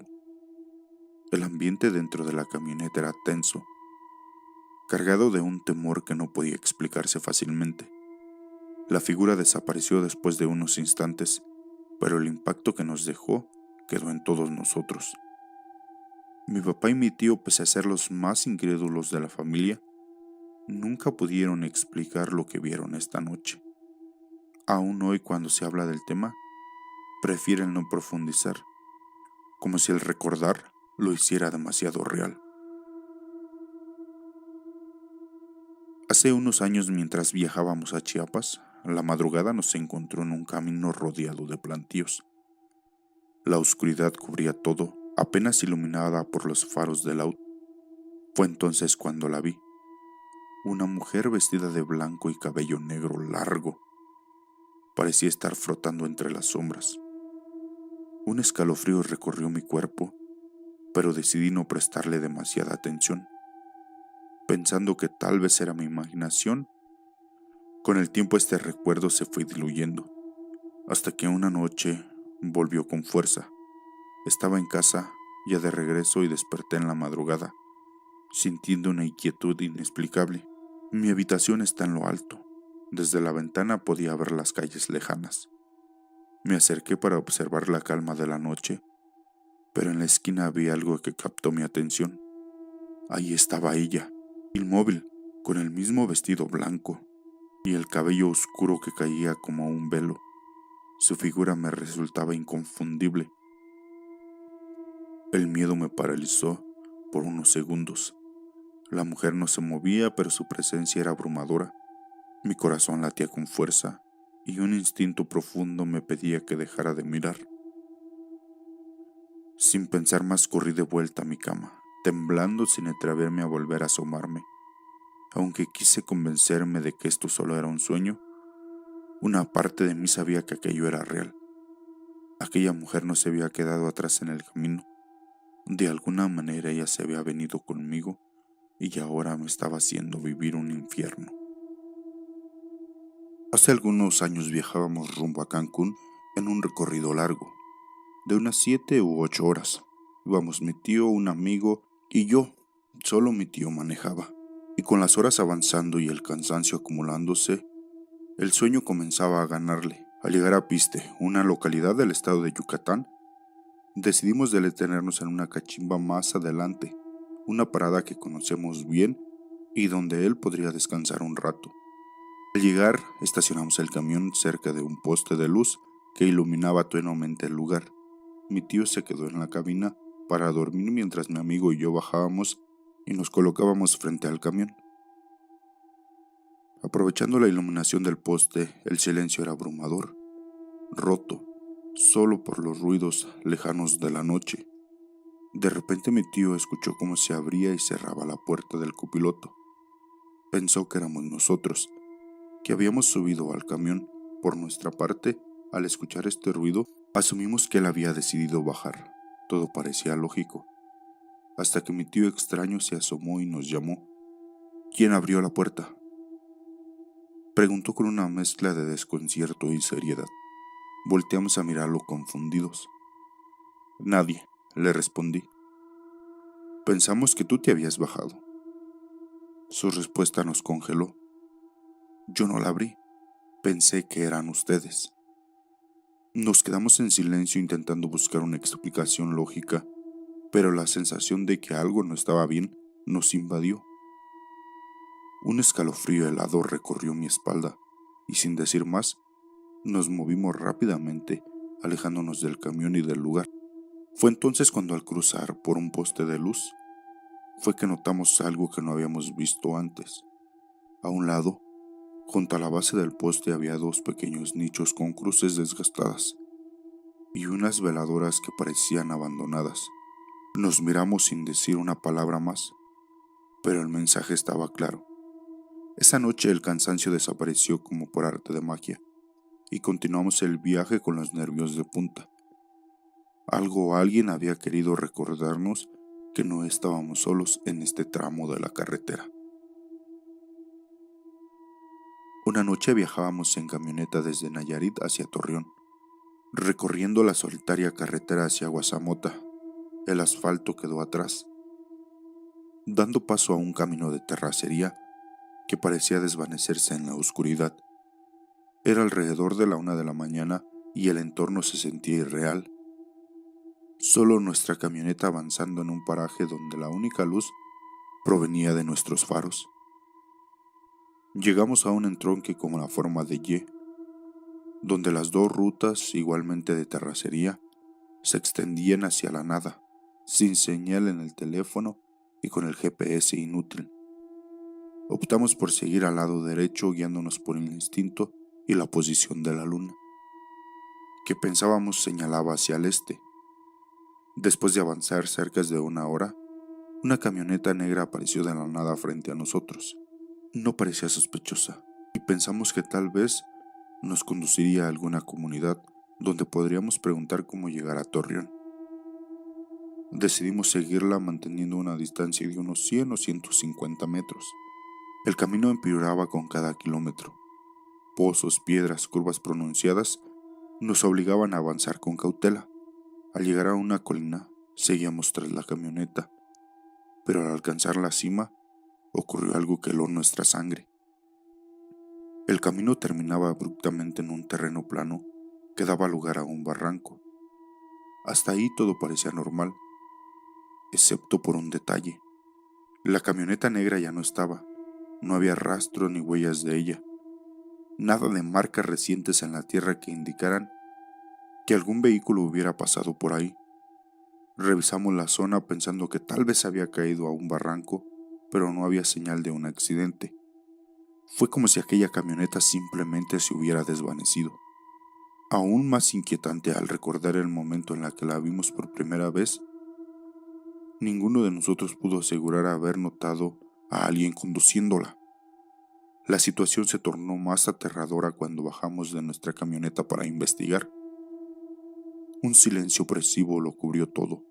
El ambiente dentro de la camioneta era tenso, cargado de un temor que no podía explicarse fácilmente. La figura desapareció después de unos instantes, pero el impacto que nos dejó quedó en todos nosotros. Mi papá y mi tío, pese a ser los más incrédulos de la familia, nunca pudieron explicar lo que vieron esta noche. Aún hoy, cuando se habla del tema, prefieren no profundizar, como si el recordar lo hiciera demasiado real. Hace unos años, mientras viajábamos a Chiapas, la madrugada nos encontró en un camino rodeado de plantíos. La oscuridad cubría todo, apenas iluminada por los faros del auto. Fue entonces cuando la vi. Una mujer vestida de blanco y cabello negro largo. Parecía estar flotando entre las sombras. Un escalofrío recorrió mi cuerpo, pero decidí no prestarle demasiada atención, pensando que tal vez era mi imaginación. Con el tiempo este recuerdo se fue diluyendo, hasta que una noche volvió con fuerza. Estaba en casa, ya de regreso, y desperté en la madrugada, sintiendo una inquietud inexplicable. Mi habitación está en lo alto. Desde la ventana podía ver las calles lejanas. Me acerqué para observar la calma de la noche, pero en la esquina había algo que captó mi atención. Ahí estaba ella, inmóvil, con el mismo vestido blanco y el cabello oscuro que caía como un velo. Su figura me resultaba inconfundible. El miedo me paralizó por unos segundos. La mujer no se movía, pero su presencia era abrumadora. Mi corazón latía con fuerza y un instinto profundo me pedía que dejara de mirar. Sin pensar más, corrí de vuelta a mi cama, temblando sin atreverme a volver a asomarme. Aunque quise convencerme de que esto solo era un sueño, una parte de mí sabía que aquello era real. Aquella mujer no se había quedado atrás en el camino. De alguna manera ella se había venido conmigo y ahora me estaba haciendo vivir un infierno. Hace algunos años viajábamos rumbo a Cancún en un recorrido largo, de unas 7 u 8 horas. Íbamos mi tío, un amigo y yo. Solo mi tío manejaba. Y con las horas avanzando y el cansancio acumulándose, el sueño comenzaba a ganarle. Al llegar a Piste, una localidad del estado de Yucatán, decidimos detenernos en una cachimba más adelante, una parada que conocemos bien y donde él podría descansar un rato. Al llegar, estacionamos el camión cerca de un poste de luz que iluminaba tenuemente el lugar. Mi tío se quedó en la cabina para dormir mientras mi amigo y yo bajábamos y nos colocábamos frente al camión. Aprovechando la iluminación del poste, el silencio era abrumador, roto, solo por los ruidos lejanos de la noche. De repente mi tío escuchó cómo se abría y cerraba la puerta del copiloto. Pensó que éramos nosotros, que habíamos subido al camión. Por nuestra parte, al escuchar este ruido, asumimos que él había decidido bajar. Todo parecía lógico, hasta que mi tío extraño se asomó y nos llamó. ¿Quién abrió la puerta?, preguntó con una mezcla de desconcierto y seriedad. Volteamos a mirarlo confundidos. Nadie, le respondí. Pensamos que tú te habías bajado. Su respuesta nos congeló. Yo no la abrí. Pensé que eran ustedes. Nos quedamos en silencio intentando buscar una explicación lógica, pero la sensación de que algo no estaba bien nos invadió. Un escalofrío helado recorrió mi espalda, y sin decir más, Nos movimos rápidamente, alejándonos del camión y del lugar. Fue entonces cuando al cruzar por un poste de luz, fue que notamos algo que no habíamos visto antes. A un lado, junto a la base del poste había dos pequeños nichos con cruces desgastadas y unas veladoras que parecían abandonadas. Nos miramos sin decir una palabra más, pero el mensaje estaba claro. Esa noche el cansancio desapareció como por arte de magia, y continuamos el viaje con los nervios de punta. Algo o alguien había querido recordarnos que no estábamos solos en este tramo de la carretera. Una noche viajábamos en camioneta desde Nayarit hacia Torreón, recorriendo la solitaria carretera hacia Guazamota. El asfalto quedó atrás, dando paso a un camino de terracería que parecía desvanecerse en la oscuridad. Era alrededor de la 1 de la mañana y el entorno se sentía irreal. Solo nuestra camioneta avanzando en un paraje donde la única luz provenía de nuestros faros. Llegamos a un entronque con la forma de Y, donde las dos rutas, igualmente de terracería, se extendían hacia la nada, sin señal en el teléfono y con el GPS inútil. Optamos por seguir al lado derecho, guiándonos por el instinto y la posición de la luna, que pensábamos señalaba hacia el este. Después de avanzar cerca de 1 hora, una camioneta negra apareció de la nada frente a nosotros. No parecía sospechosa, y pensamos que tal vez nos conduciría a alguna comunidad donde podríamos preguntar cómo llegar a Torreón. Decidimos seguirla manteniendo una distancia de unos 100 o 150 metros. El camino empeoraba con cada kilómetro. Pozos, piedras, curvas pronunciadas nos obligaban a avanzar con cautela. Al llegar a una colina, seguíamos tras la camioneta, pero al alcanzar la cima, ocurrió algo que heló nuestra sangre. El camino terminaba abruptamente en un terreno plano que daba lugar a un barranco. Hasta ahí todo parecía normal, excepto por un detalle. La camioneta negra ya no estaba. No había rastro ni huellas de ella. Nada de marcas recientes en la tierra que indicaran que algún vehículo hubiera pasado por ahí. Revisamos la zona pensando que tal vez había caído a un barranco, pero no había señal de un accidente. Fue como si aquella camioneta simplemente se hubiera desvanecido. Aún más inquietante al recordar el momento en el que la vimos por primera vez, ninguno de nosotros pudo asegurar haber notado a alguien conduciéndola. La situación se tornó más aterradora cuando bajamos de nuestra camioneta para investigar. Un silencio opresivo lo cubrió todo,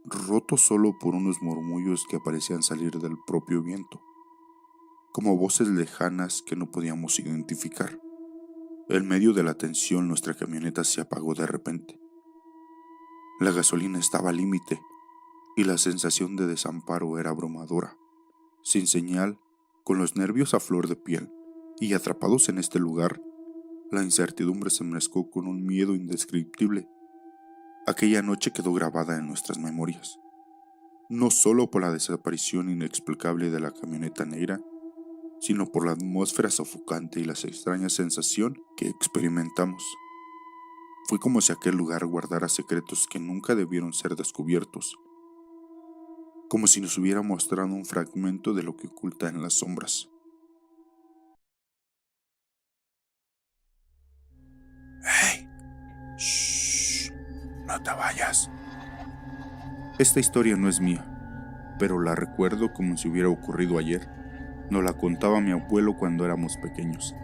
roto solo por unos murmullos que parecían salir del propio viento, como voces lejanas que no podíamos identificar. En medio de la tensión, nuestra camioneta se apagó de repente. La gasolina estaba al límite y la sensación de desamparo era abrumadora. Sin señal, con los nervios a flor de piel y atrapados en este lugar, la incertidumbre se mezcló con un miedo indescriptible. Aquella noche quedó grabada en nuestras memorias, no solo por la desaparición inexplicable de la camioneta negra, sino por la atmósfera sofocante y la extraña sensación que experimentamos. Fue como si aquel lugar guardara secretos que nunca debieron ser descubiertos, como si nos hubiera mostrado un fragmento de lo que oculta en las sombras. ¡Hey! ¡Shh! ¡No te vayas! Esta historia no es mía, pero la recuerdo como si hubiera ocurrido ayer. Nos la contaba mi abuelo cuando éramos pequeños,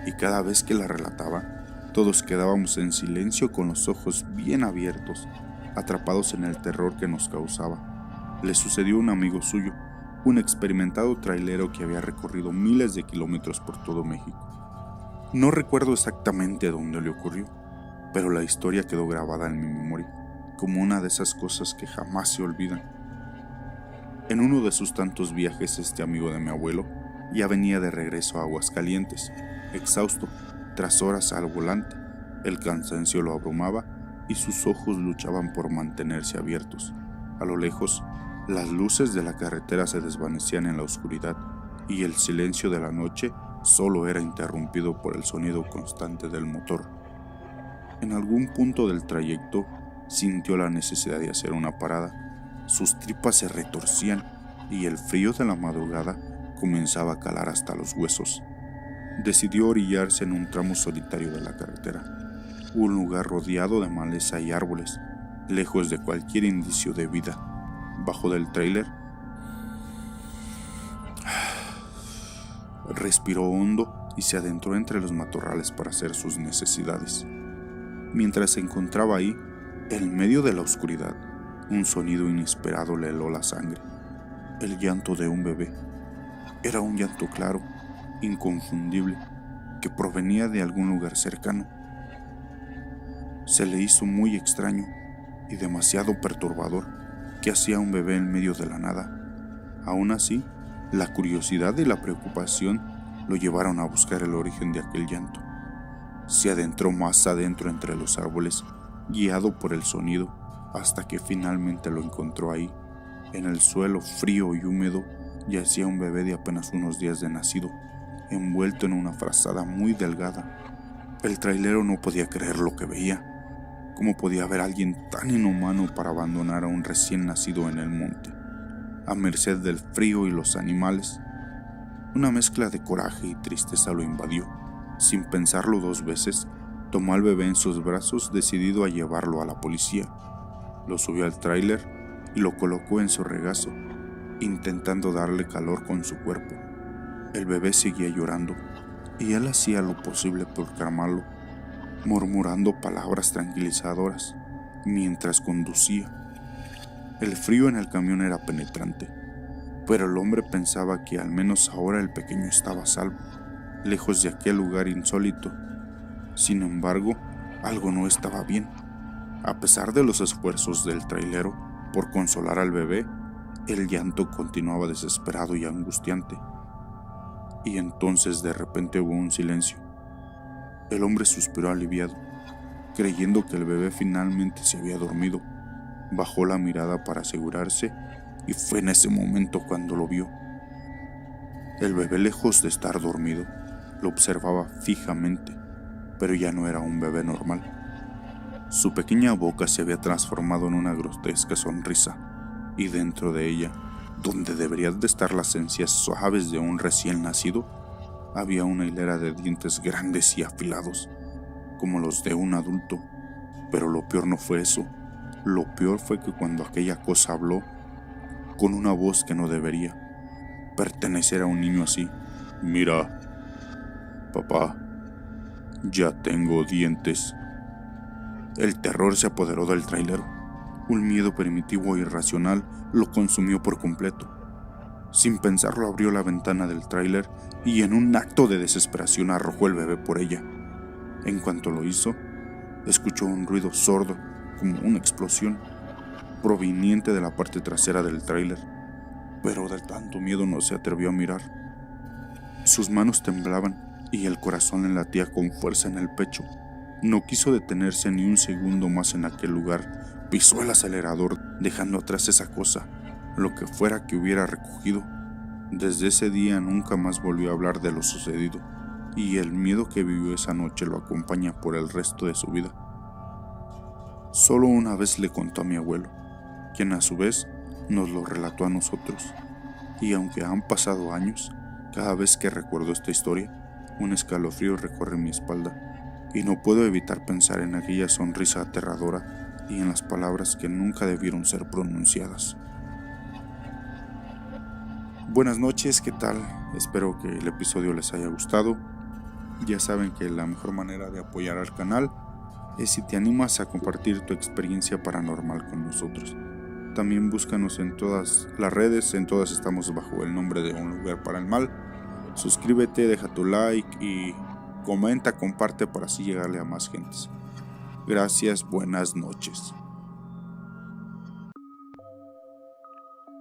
y cada vez que la relataba, todos quedábamos en silencio con los ojos bien abiertos, atrapados en el terror que nos causaba. Le sucedió a un amigo suyo, un experimentado trailero que había recorrido miles de kilómetros por todo México. No recuerdo exactamente dónde le ocurrió, pero la historia quedó grabada en mi memoria, como una de esas cosas que jamás se olvidan. En uno de sus tantos viajes, este amigo de mi abuelo ya venía de regreso a Aguascalientes, exhausto, tras horas al volante. El cansancio lo abrumaba y sus ojos luchaban por mantenerse abiertos. A lo lejos, las luces de la carretera se desvanecían en la oscuridad y el silencio de la noche solo era interrumpido por el sonido constante del motor. En algún punto del trayecto sintió la necesidad de hacer una parada. Sus tripas se retorcían y el frío de la madrugada comenzaba a calar hasta los huesos. Decidió orillarse en un tramo solitario de la carretera, un lugar rodeado de maleza y árboles, lejos de cualquier indicio de vida. Bajo del tráiler, respiró hondo y se adentró entre los matorrales para hacer sus necesidades. Mientras se encontraba ahí, en medio de la oscuridad, un sonido inesperado le heló la sangre. El llanto de un bebé. Era un llanto claro, inconfundible, que provenía de algún lugar cercano. Se le hizo muy extraño y demasiado perturbador que hacía un bebé en medio de la nada. Aún así, la curiosidad y la preocupación lo llevaron a buscar el origen de aquel llanto. Se adentró más adentro entre los árboles, guiado por el sonido, hasta que finalmente lo encontró ahí. En el suelo frío y húmedo yacía un bebé de apenas unos días de nacido, envuelto en una frazada muy delgada. El trailero no podía creer lo que veía. ¿Cómo podía haber alguien tan inhumano para abandonar a un recién nacido en el monte, a merced del frío y los animales? Una mezcla de coraje y tristeza lo invadió. Sin pensarlo dos veces, tomó al bebé en sus brazos, decidido a llevarlo a la policía. Lo subió al tráiler y lo colocó en su regazo, intentando darle calor con su cuerpo. El bebé seguía llorando y él hacía lo posible por calmarlo, murmurando palabras tranquilizadoras mientras conducía. El frío en el camión era penetrante, pero el hombre pensaba que al menos ahora el pequeño estaba a salvo, lejos de aquel lugar insólito. Sin embargo, algo no estaba bien. A pesar de los esfuerzos del trailero por consolar al bebé, el llanto continuaba desesperado y angustiante. Y entonces de repente hubo un silencio. El hombre suspiró aliviado, creyendo que el bebé finalmente se había dormido. Bajó la mirada para asegurarse y fue en ese momento cuando lo vio. El bebé, lejos de estar dormido, lo observaba fijamente, pero ya no era un bebé normal. Su pequeña boca se había transformado en una grotesca sonrisa, y dentro de ella, donde deberían de estar las encías suaves de un recién nacido, había una hilera de dientes grandes y afilados, como los de un adulto. Pero lo peor no fue eso. Lo peor fue que cuando aquella cosa habló, con una voz que no debería pertenecer a un niño así: «Mira, papá, ya tengo dientes». El terror se apoderó del trailero. Un miedo primitivo e irracional lo consumió por completo. Sin pensarlo, abrió la ventana del tráiler y en un acto de desesperación arrojó el bebé por ella. En cuanto lo hizo, escuchó un ruido sordo, como una explosión, proveniente de la parte trasera del tráiler, pero de tanto miedo no se atrevió a mirar. Sus manos temblaban y el corazón le latía con fuerza en el pecho. No quiso detenerse ni un segundo más en aquel lugar. Pisó el acelerador, dejando atrás esa cosa, lo que fuera que hubiera recogido. Desde ese día nunca más volvió a hablar de lo sucedido, y el miedo que vivió esa noche lo acompaña por el resto de su vida. Solo una vez le contó a mi abuelo, quien a su vez nos lo relató a nosotros, y aunque han pasado años, cada vez que recuerdo esta historia, un escalofrío recorre mi espalda, y no puedo evitar pensar en aquella sonrisa aterradora y en las palabras que nunca debieron ser pronunciadas. Buenas noches, ¿qué tal? Espero que el episodio les haya gustado. Ya saben que la mejor manera de apoyar al canal es si te animas a compartir tu experiencia paranormal con nosotros. También búscanos en todas las redes, en todas estamos bajo el nombre de Un Lugar para el Mal. Suscríbete, deja tu like y comenta, comparte para así llegarle a más gentes. Gracias, buenas noches.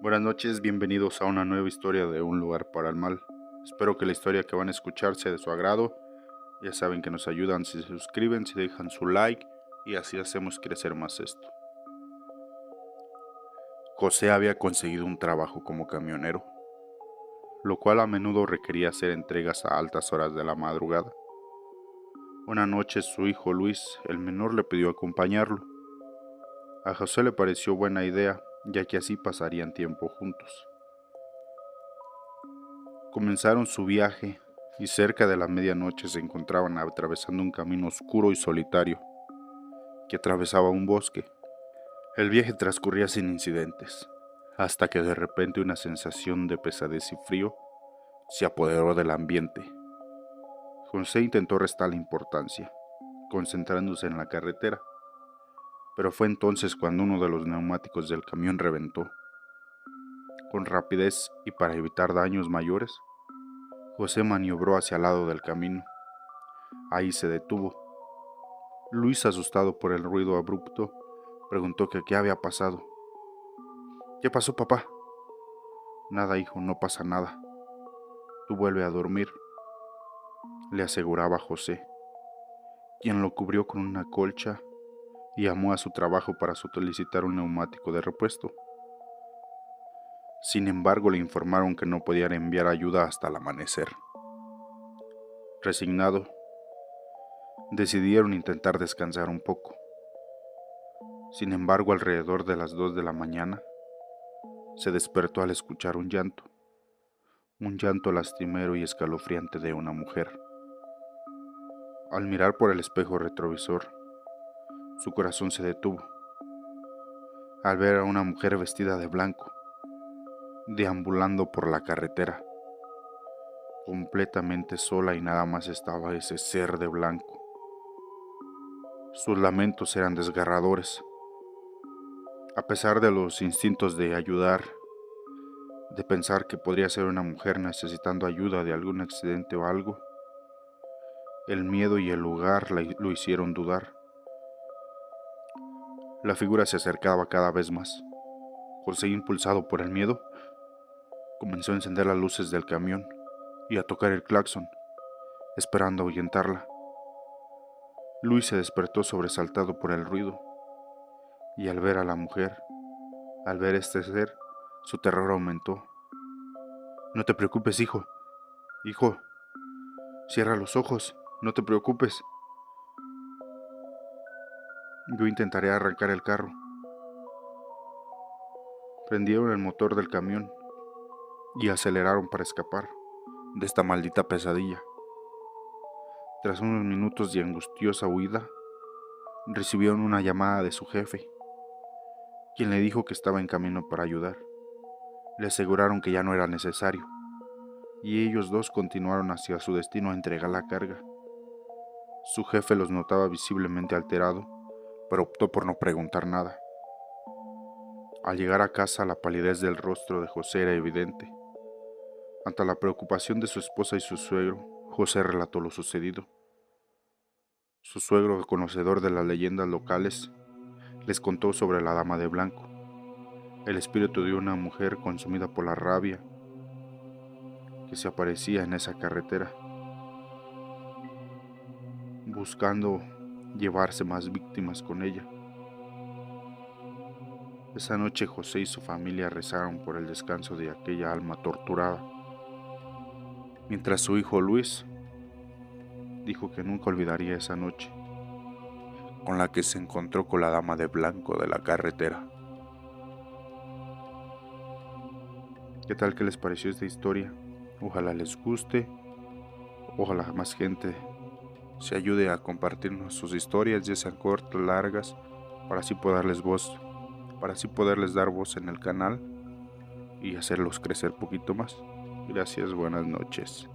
Buenas noches, bienvenidos a una nueva historia de Un Lugar para el Mal. Espero que la historia que van a escuchar sea de su agrado. Ya saben que nos ayudan si se suscriben, si dejan su like, y así hacemos crecer más esto. José había conseguido un trabajo como camionero.
lo cual a menudo requería hacer entregas a altas horas de la madrugada. Una noche su hijo Luis, el menor, le pidió acompañarlo. A José le pareció buena idea, ya que así pasarían tiempo juntos. Comenzaron su viaje y cerca de la medianoche se encontraban atravesando un camino oscuro y solitario que atravesaba un bosque. El viaje transcurría sin incidentes, hasta que de repente una sensación de pesadez y frío se apoderó del ambiente. José intentó restarle importancia, concentrándose en la carretera, pero fue entonces cuando uno de los neumáticos del camión reventó. Con rapidez y para evitar daños mayores, José maniobró hacia el lado del camino. Ahí se detuvo. Luis, asustado por el ruido abrupto, preguntó que qué había pasado. ¿Qué pasó, papá? Nada, hijo, no pasa nada. Tú vuelve a dormir, le aseguraba José, quien lo cubrió con una colcha y llamó a su trabajo para solicitar un neumático de repuesto. Sin embargo, le informaron que no podían enviar ayuda hasta el amanecer. Resignado, decidieron intentar descansar un poco. Sin embargo, alrededor de las 2 de la mañana, se despertó al escuchar un llanto lastimero y escalofriante de una mujer. Al mirar por el espejo retrovisor, su corazón se detuvo al ver a una mujer vestida de blanco, deambulando por la carretera, completamente sola, y nada más estaba ese ser de blanco. Sus lamentos eran desgarradores. A pesar de los instintos de ayudar, de pensar que podría ser una mujer necesitando ayuda de algún accidente o algo, el miedo y el lugar lo hicieron dudar. La figura se acercaba cada vez más. José, impulsado por el miedo, comenzó a encender las luces del camión y a tocar el claxon, esperando ahuyentarla. Luis se despertó sobresaltado por el ruido, y al ver a la mujer, al ver este ser, su terror aumentó. No te preocupes, hijo. Hijo, cierra los ojos, no te preocupes. Yo intentaré arrancar el carro. Prendieron el motor del camión y aceleraron para escapar de esta maldita pesadilla. Tras unos minutos de angustiosa huida, recibieron una llamada de su jefe, quien le dijo que estaba en camino para ayudar. Le aseguraron que ya no era necesario, y ellos dos continuaron hacia su destino a entregar la carga. Su jefe los notaba visiblemente alterado, pero optó por no preguntar nada. Al llegar a casa, la palidez del rostro de José era evidente. Ante la preocupación de su esposa y su suegro, José relató lo sucedido. Su suegro, conocedor de las leyendas locales, les contó sobre la dama de blanco, el espíritu de una mujer consumida por la rabia que se aparecía en esa carretera, buscando llevarse más víctimas con ella. Esa noche José y su familia rezaron por el descanso de aquella alma torturada, mientras su hijo Luis dijo que nunca olvidaría esa noche con la que se encontró con la dama de blanco de la carretera. ¿Qué tal? ¿Qué les pareció esta historia? Ojalá les guste, ojalá más gente se ayude a compartirnos sus historias, ya sean cortas, largas, para así poderles dar voz en el canal y hacerlos crecer poquito más. Gracias, buenas noches.